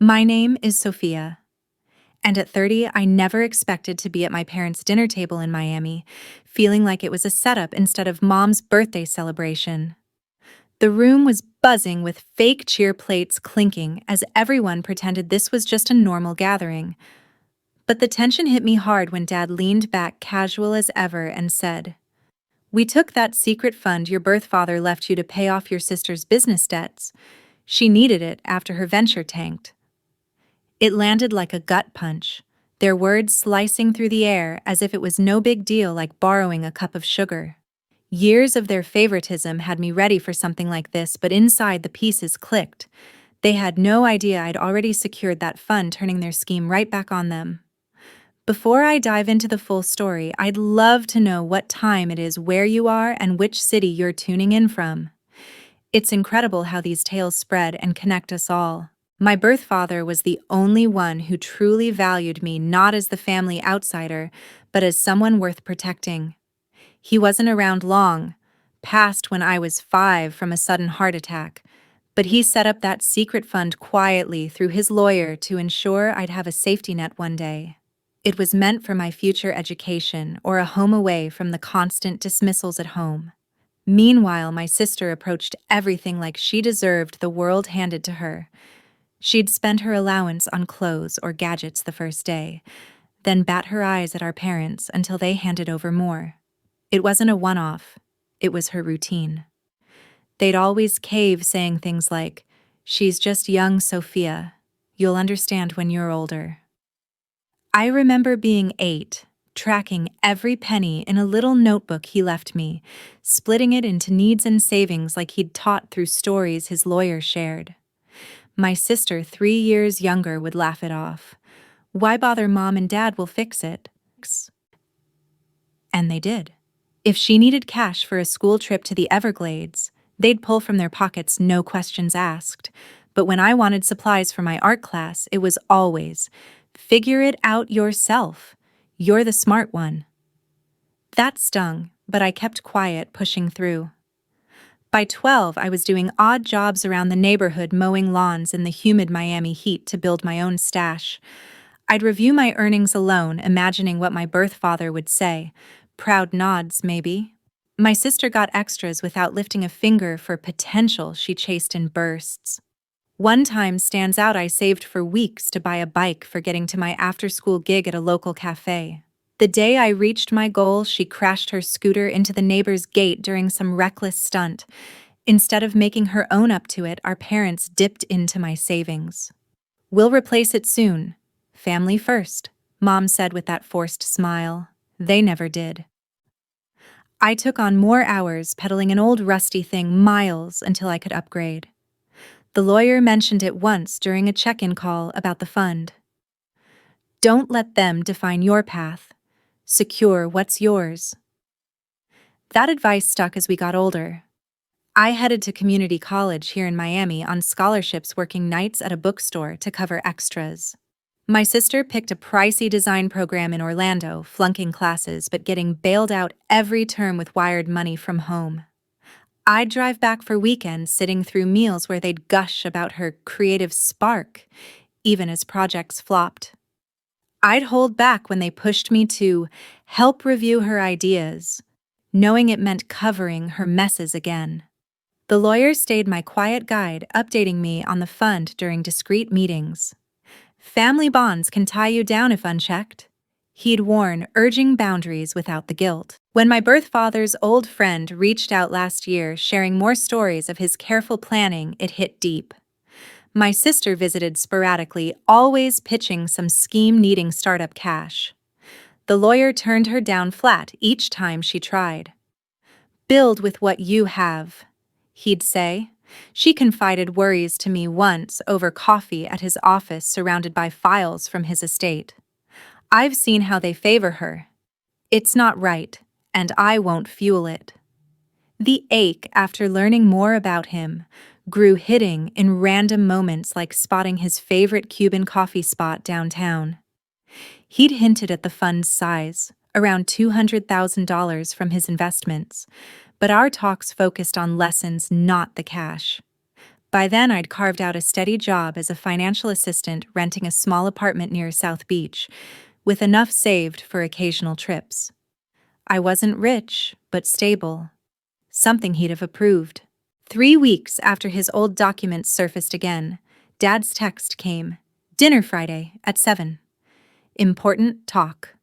My name is Sophia, and at 30, I never expected to be at my parents' dinner table in Miami, feeling like it was a setup instead of mom's birthday celebration. The room was buzzing with fake cheer plates clinking as everyone pretended this was just a normal gathering. But the tension hit me hard when Dad leaned back casual as ever and said, "We took that secret fund your birth father left you to pay off your sister's business debts. She needed it after her venture tanked." It landed like a gut punch, their words slicing through the air as if it was no big deal like borrowing a cup of sugar. Years of their favoritism had me ready for something like this, but inside the pieces clicked. They had no idea I'd already secured that fund, turning their scheme right back on them. Before I dive into the full story, I'd love to know what time it is, where you are, and which city you're tuning in from. It's incredible how these tales spread and connect us all. My birth father was the only one who truly valued me, not as the family outsider, but as someone worth protecting. He wasn't around long, passed when I was 5 from a sudden heart attack, but he set up that secret fund quietly through his lawyer to ensure I'd have a safety net one day. It was meant for my future education or a home away from the constant dismissals at home. Meanwhile, my sister approached everything like she deserved the world handed to her. She'd spend her allowance on clothes or gadgets the first day, then bat her eyes at our parents until they handed over more. It wasn't a one-off, it was her routine. They'd always cave, saying things like, "She's just young, Sophia. You'll understand when you're older." I remember being 8, tracking every penny in a little notebook he left me, splitting it into needs and savings like he'd taught through stories his lawyer shared. My sister, 3 years younger, would laugh it off. "Why bother? Mom and Dad will fix it." And they did. If she needed cash for a school trip to the Everglades, they'd pull from their pockets, no questions asked. But when I wanted supplies for my art class, it was always, "Figure it out yourself. You're the smart one." That stung, but I kept quiet, pushing through. By 12, I was doing odd jobs around the neighborhood, mowing lawns in the humid Miami heat to build my own stash. I'd review my earnings alone, imagining what my birth father would say. Proud nods, maybe. My sister got extras without lifting a finger for potential she chased in bursts. One time stands out: I saved for weeks to buy a bike for getting to my after-school gig at a local cafe. The day I reached my goal, she crashed her scooter into the neighbor's gate during some reckless stunt. Instead of making her own up to it, our parents dipped into my savings. "We'll replace it soon. Family first," Mom said with that forced smile. They never did. I took on more hours, pedaling an old rusty thing miles until I could upgrade. The lawyer mentioned it once during a check-in call about the fund. "Don't let them define your path. Secure what's yours." That advice stuck as we got older. I headed to community college here in Miami on scholarships, working nights at a bookstore to cover extras. My sister picked a pricey design program in Orlando, flunking classes but getting bailed out every term with wired money from home. I'd drive back for weekends, sitting through meals where they'd gush about her creative spark, even as projects flopped. I'd hold back when they pushed me to help review her ideas, knowing it meant covering her messes again. The lawyer stayed my quiet guide, updating me on the fund during discreet meetings. "Family bonds can tie you down if unchecked," he'd warn, urging boundaries without the guilt. When my birth father's old friend reached out last year, sharing more stories of his careful planning, it hit deep. My sister visited sporadically, always pitching some scheme needing startup cash. The lawyer turned her down flat each time she tried. "Build with what you have," he'd say. She confided worries to me once over coffee at his office, surrounded by files from his estate. "I've seen how they favor her. It's not right, and I won't fuel it." The ache after learning more about him grew, hitting in random moments like spotting his favorite Cuban coffee spot downtown. He'd hinted at the fund's size, around $200,000 from his investments, but our talks focused on lessons, not the cash. By then, I'd carved out a steady job as a financial assistant renting a small apartment near South Beach, with enough saved for occasional trips. I wasn't rich, but stable. Something he'd have approved. 3 weeks after his old documents surfaced again, Dad's text came. Dinner Friday at 7. Important talk.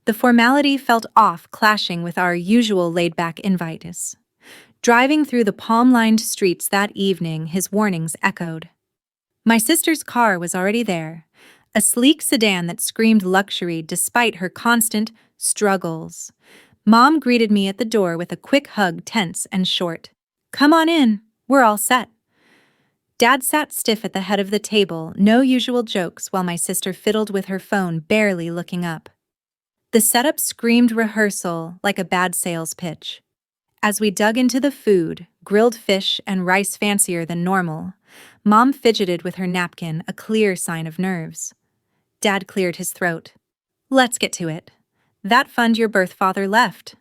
The formality felt off, clashing with our usual laid-back invite. Driving through the palm-lined streets that evening, his warnings echoed. My sister's car was already there, a sleek sedan that screamed luxury despite her constant struggles. Mom greeted me at the door with a quick hug, tense and short. Come on in, we're all set. Dad sat stiff at the head of the table, no usual jokes, while my sister fiddled with her phone, barely looking up. The setup screamed rehearsal, like a bad sales pitch. As we dug into the food, grilled fish and rice fancier than normal, Mom fidgeted with her napkin, a clear sign of nerves. Dad cleared his throat. Let's get to it. That fund your birth father left.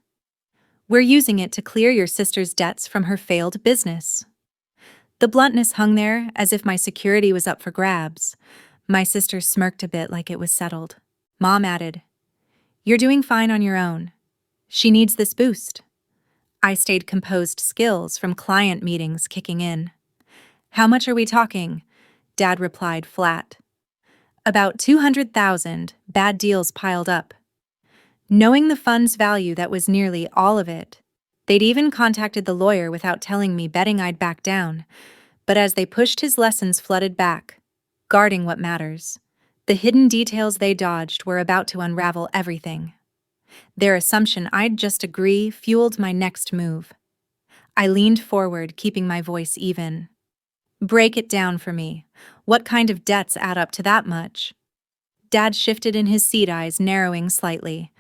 We're using it to clear your sister's debts from her failed business. The bluntness hung there as if my security was up for grabs. My sister smirked a bit, like it was settled. Mom added, You're doing fine on your own. She needs this boost. I stayed composed, skills from client meetings kicking in. How much are we talking? Dad replied flat. About 200,000, bad deals piled up. Knowing the fund's value, that was nearly all of it. They'd even contacted the lawyer without telling me, betting I'd back down. But as they pushed, his lessons flooded back, guarding what matters. The hidden details they dodged were about to unravel everything. Their assumption I'd just agree fueled my next move. I leaned forward, keeping my voice even. Break it down for me. What kind of debts add up to that much? Dad shifted in his seat, eyes narrowing slightly.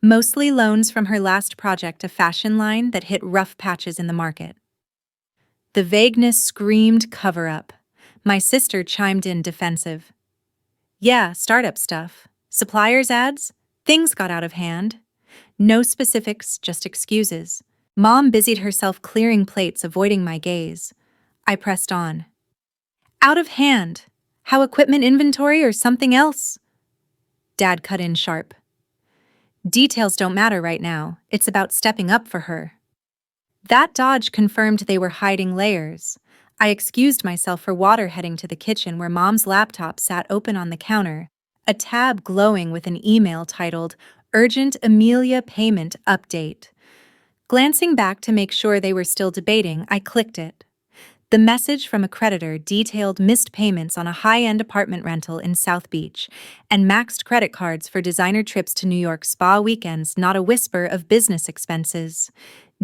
Mostly loans from her last project, a fashion line that hit rough patches in the market. The vagueness screamed cover-up. My sister chimed in defensive. Yeah, startup stuff. Suppliers ads? Things got out of hand. No specifics, just excuses. Mom busied herself clearing plates, avoiding my gaze. I pressed on. Out of hand. How equipment inventory or something else? Dad cut in sharp. Details don't matter right now. It's about stepping up for her. That dodge confirmed they were hiding layers. I excused myself for water, heading to the kitchen where Mom's laptop sat open on the counter, a tab glowing with an email titled Urgent Amelia Payment Update. Glancing back to make sure they were still debating, I clicked it. The message from a creditor detailed missed payments on a high-end apartment rental in South Beach and maxed credit cards for designer trips to New York spa weekends, not a whisper of business expenses.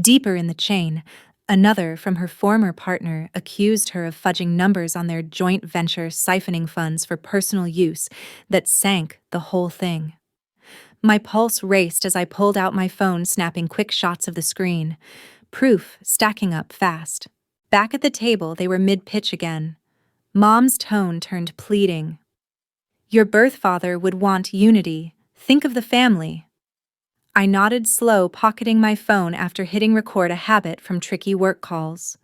Deeper in the chain, another from her former partner accused her of fudging numbers on their joint venture, siphoning funds for personal use that sank the whole thing. My pulse raced as I pulled out my phone, snapping quick shots of the screen. Proof stacking up fast. Back at the table, they were mid-pitch again. Mom's tone turned pleading. Your birth father would want unity. Think of the family. I nodded, slow, pocketing my phone after hitting record, a habit from tricky work calls.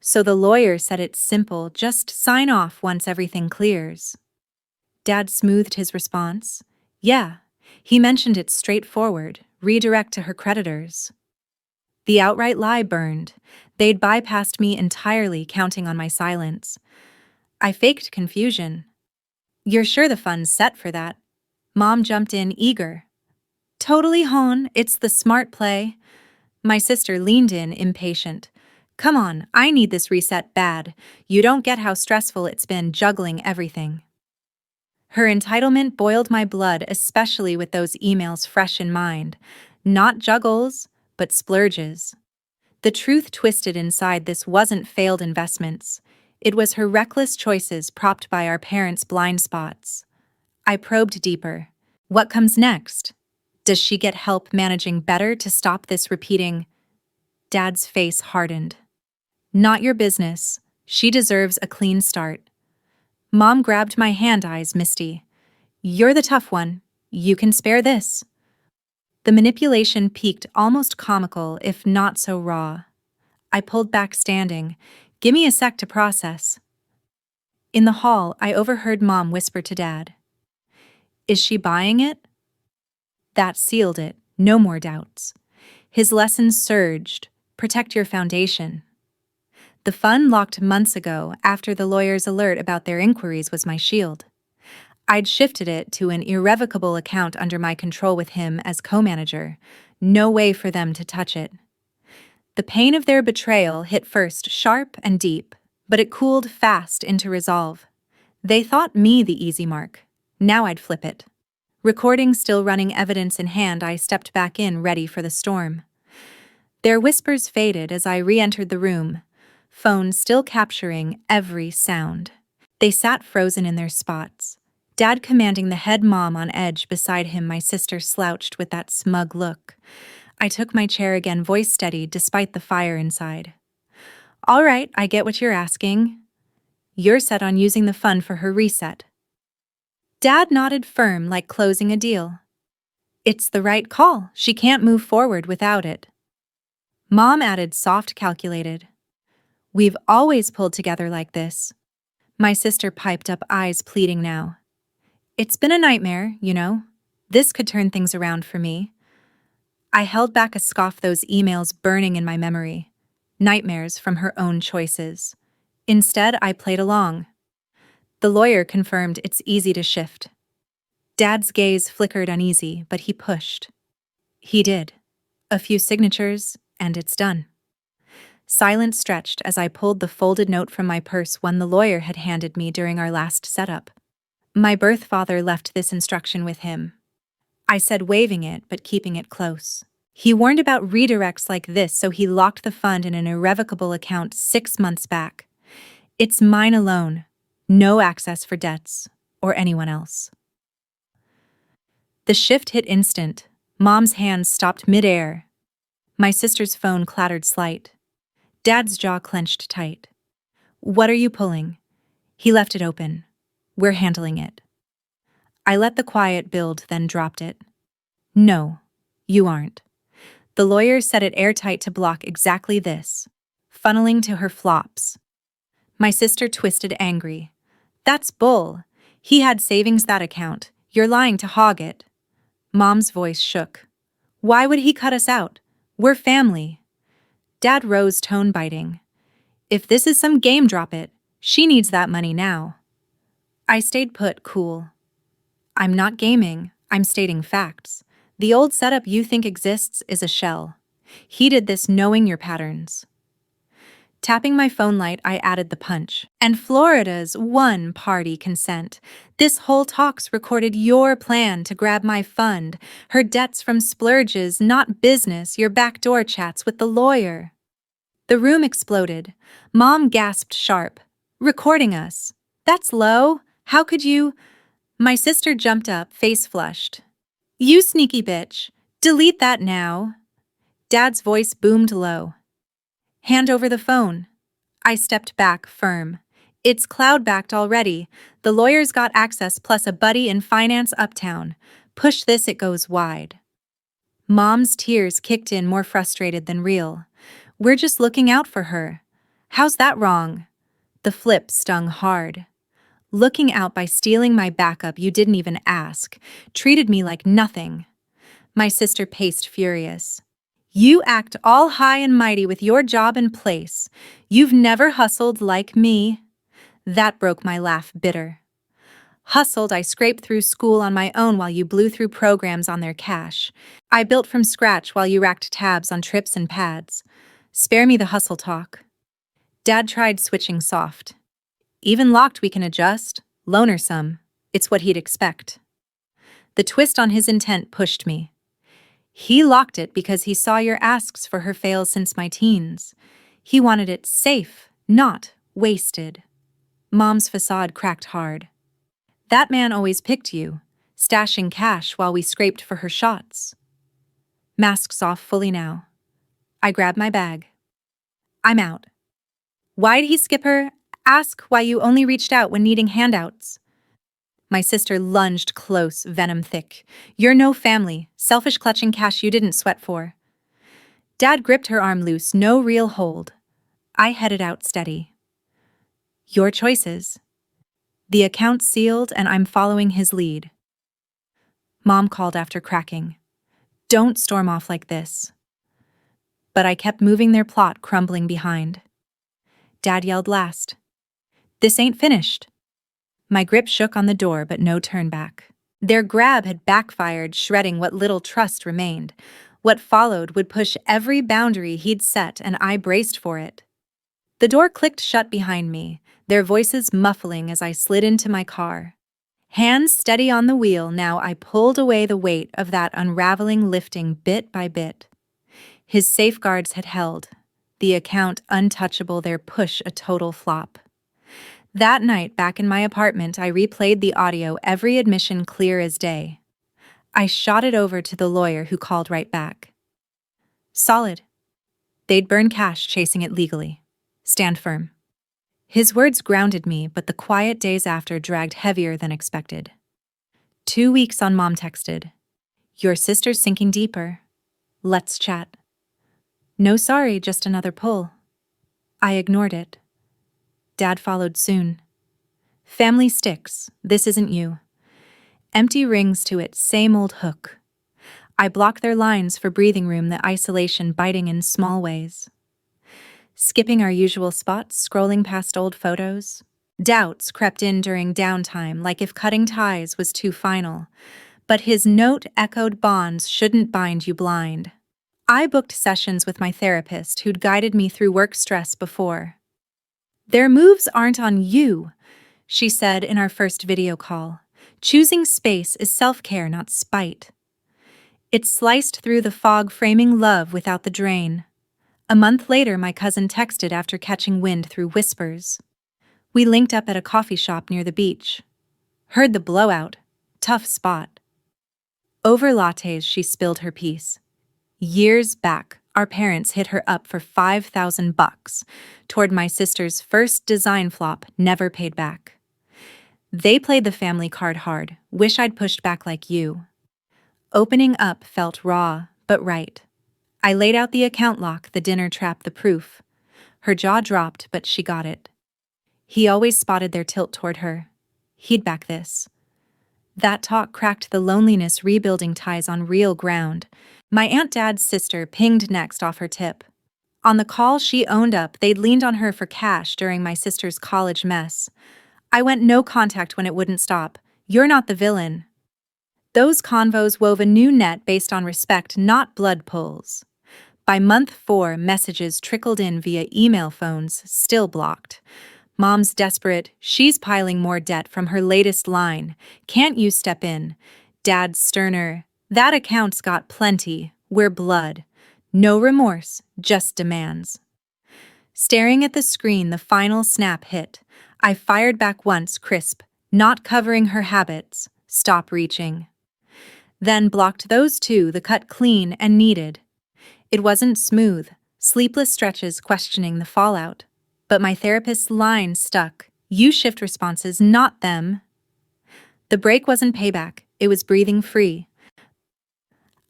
So the lawyer said it's simple, just sign off once everything clears. Dad smoothed his response. Yeah, he mentioned it's straightforward, redirect to her creditors. The outright lie burned. They'd bypassed me entirely, counting on my silence. I faked confusion. You're sure the fund's set for that? Mom jumped in, eager. Totally, hon, it's the smart play. My sister leaned in, impatient. Come on, I need this reset bad. You don't get how stressful it's been juggling everything. Her entitlement boiled my blood, especially with those emails fresh in mind. Not juggles, but splurges. The truth twisted inside, this wasn't failed investments. It was her reckless choices propped by our parents' blind spots. I probed deeper. What comes next? Does she get help managing better to stop this repeating? Dad's face hardened. Not your business. She deserves a clean start. Mom grabbed my hand, eyes misty. You're the tough one. You can spare this. The manipulation peaked, almost comical, if not so raw. I pulled back, standing. Give me a sec to process. In the hall, I overheard Mom whisper to Dad, "Is she buying it?" That sealed it, no more doubts. His lessons surged. Protect your foundation. The fund locked months ago after the lawyer's alert about their inquiries was my shield. I'd shifted it to an irrevocable account under my control with him as co-manager. No way for them to touch it. The pain of their betrayal hit first sharp and deep, but it cooled fast into resolve. They thought me the easy mark. Now I'd flip it. Recording still running, evidence in hand, I stepped back in, ready for the storm. Their whispers faded as I re-entered the room, phone still capturing every sound. They sat frozen in their spots, Dad commanding, the head mom on edge beside him, my sister slouched with that smug look. I took my chair again, voice steady despite the fire inside. "All right, I get what you're asking. You're set on using the fund for her reset." Dad nodded, firm like closing a deal. "It's the right call. She can't move forward without it." Mom added, soft, calculated. "We've always pulled together like this." My sister piped up, eyes pleading now. "It's been a nightmare, you know. This could turn things around for me." I held back a scoff, those emails burning in my memory. Nightmares from her own choices. Instead, I played along. The lawyer confirmed it's easy to shift. Dad's gaze flickered uneasy, but he pushed. He did. A few signatures, and it's done. Silence stretched as I pulled the folded note from my purse, one the lawyer had handed me during our last setup. My birth father left this instruction with him. I said, waving it but keeping it close. He warned about redirects like this, so he locked the fund in an irrevocable account 6 months back. It's mine alone. No access for debts or anyone else. The shift hit instant. Mom's hands stopped midair. My sister's phone clattered slight. Dad's jaw clenched tight. "What are you pulling?" He left it open. "We're handling it." I let the quiet build, then dropped it. "No, you aren't." The lawyer set it airtight to block exactly this, funneling to her flops. My sister twisted, angry. "That's bull. He had savings, that account. You're lying to hog it." Mom's voice shook. "Why would he cut us out? We're family." Dad rose, tone biting. "If this is some game, drop it. She needs that money now." I stayed put, cool. "I'm not gaming, I'm stating facts. The old setup you think exists is a shell. He did this knowing your patterns." Tapping my phone light, I added the punch. "And Florida's one-party consent. This whole talk's recorded your plan to grab my fund. Her debts from splurges, not business, your backdoor chats with the lawyer." The room exploded. Mom gasped sharp. "Recording us? That's low. How could you?" My sister jumped up, face flushed. "You sneaky bitch. Delete that now." Dad's voice boomed low. "Hand over the phone." I stepped back, firm. "It's cloud-backed already. The lawyer's got access plus a buddy in finance uptown. Push this, it goes wide." Mom's tears kicked in, more frustrated than real. "We're just looking out for her. How's that wrong?" The flip stung hard. "Looking out by stealing my backup you didn't even ask. Treated me like nothing." My sister paced, furious. "You act all high and mighty with your job in place. You've never hustled like me." That broke my laugh, bitter. "Hustled, I scraped through school on my own while you blew through programs on their cash. I built from scratch while you racked tabs on trips and pads. Spare me the hustle talk." Dad tried switching soft. "Even locked we can adjust. Loan her some. It's what he'd expect." The twist on his intent pushed me. He locked it because he saw your asks for her fails since my teens. He wanted it safe, not wasted. Mom's facade cracked hard. "That man always picked you, stashing cash while we scraped for her shots." Masks off fully now. I grabbed my bag. "I'm out." "Why'd he skip her? Ask why you only reached out when needing handouts." My sister lunged close, venom thick. "You're no family, selfish clutching cash you didn't sweat for." Dad gripped her arm loose, no real hold. I headed out steady. Your choices. The account's sealed and I'm following his lead. Mom called after cracking. Don't storm off like this. But I kept moving, their plot crumbling behind. Dad yelled last. This ain't finished. My grip shook on the door, but no turn back. Their grab had backfired, shredding what little trust remained. What followed would push every boundary he'd set, and I braced for it. The door clicked shut behind me, their voices muffling as I slid into my car. Hands steady on the wheel, now I pulled away the weight of that unraveling, lifting bit by bit. His safeguards had held, the account untouchable, their push a total flop. That night, back in my apartment, I replayed the audio, every admission clear as day. I shot it over to the lawyer, who called right back. Solid. They'd burn cash chasing it legally. Stand firm. His words grounded me, but the quiet days after dragged heavier than expected. 2 weeks on, Mom texted. Your sister's sinking deeper. Let's chat. No sorry, just another pull. I ignored it. Dad followed soon. Family sticks, this isn't you. Empty rings to it, same old hook. I blocked their lines for breathing room, the isolation biting in small ways. Skipping our usual spots, scrolling past old photos. Doubts crept in during downtime, like if cutting ties was too final. But his note echoed, bonds shouldn't bind you blind. I booked sessions with my therapist, who'd guided me through work stress before. Their moves aren't on you, she said in our first video call. Choosing space is self-care, not spite. It sliced through the fog, framing love without the drain. A month later, my cousin texted after catching wind through whispers. We linked up at a coffee shop near the beach. Heard the blowout. Tough spot. Over lattes, she spilled her piece. Years back, our parents hit her up for $5,000 toward my sister's first design flop, never paid back. They played the family card hard. Wish I'd pushed back like you. Opening up felt raw, but right. I laid out the account lock, the dinner trap, the proof. Her jaw dropped, but she got it. He always spotted their tilt toward her. He'd back this. That talk cracked the loneliness, rebuilding ties on real ground. My Aunt Dad's sister pinged next off her tip. On the call, she owned up they'd leaned on her for cash during my sister's college mess. I went no contact when it wouldn't stop. You're not the villain. Those convos wove a new net based on respect, not blood pulls. By month 4, messages trickled in via email, phones still blocked. Mom's desperate, she's piling more debt from her latest line. Can't you step in? Dad's sterner, that account's got plenty, we're blood. No remorse, just demands. Staring at the screen, the final snap hit. I fired back once, crisp, not covering her habits. Stop reaching. Then blocked those two, the cut clean and needed. It wasn't smooth, sleepless stretches questioning the fallout. But my therapist's line stuck. You shift responses, not them. The break wasn't payback, it was breathing free.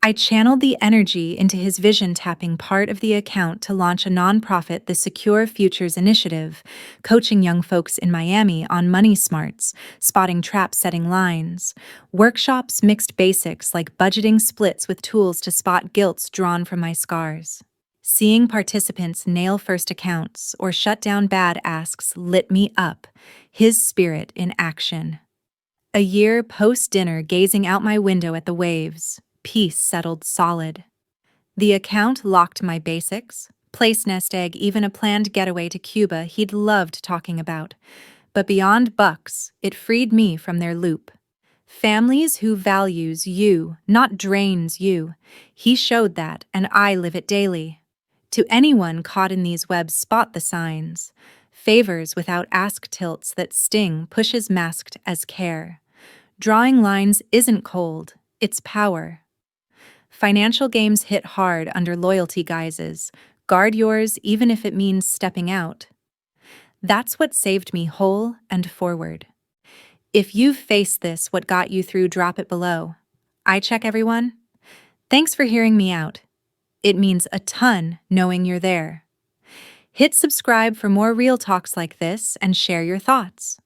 I channeled the energy into his vision, tapping part of the account to launch a nonprofit, the Secure Futures Initiative, coaching young folks in Miami on money smarts, spotting traps, setting lines. Workshops mixed basics like budgeting splits with tools to spot guilts drawn from my scars. Seeing participants nail first accounts or shut down bad asks lit me up, his spirit in action. A year post-dinner, gazing out my window at the waves, peace settled solid. The account locked my basics, place nest egg, even a planned getaway to Cuba he'd loved talking about. But beyond bucks, it freed me from their loop. Families who values you, not drains you. He showed that, and I live it daily. To anyone caught in these webs, spot the signs. Favors without ask, tilts that sting, pushes masked as care. Drawing lines isn't cold, it's power. Financial games hit hard under loyalty guises. Guard yours even if it means stepping out. That's what saved me whole and forward. If you've faced this, what got you through, drop it below. I check everyone. Thanks for hearing me out. It means a ton knowing you're there. Hit subscribe for more real talks like this and share your thoughts.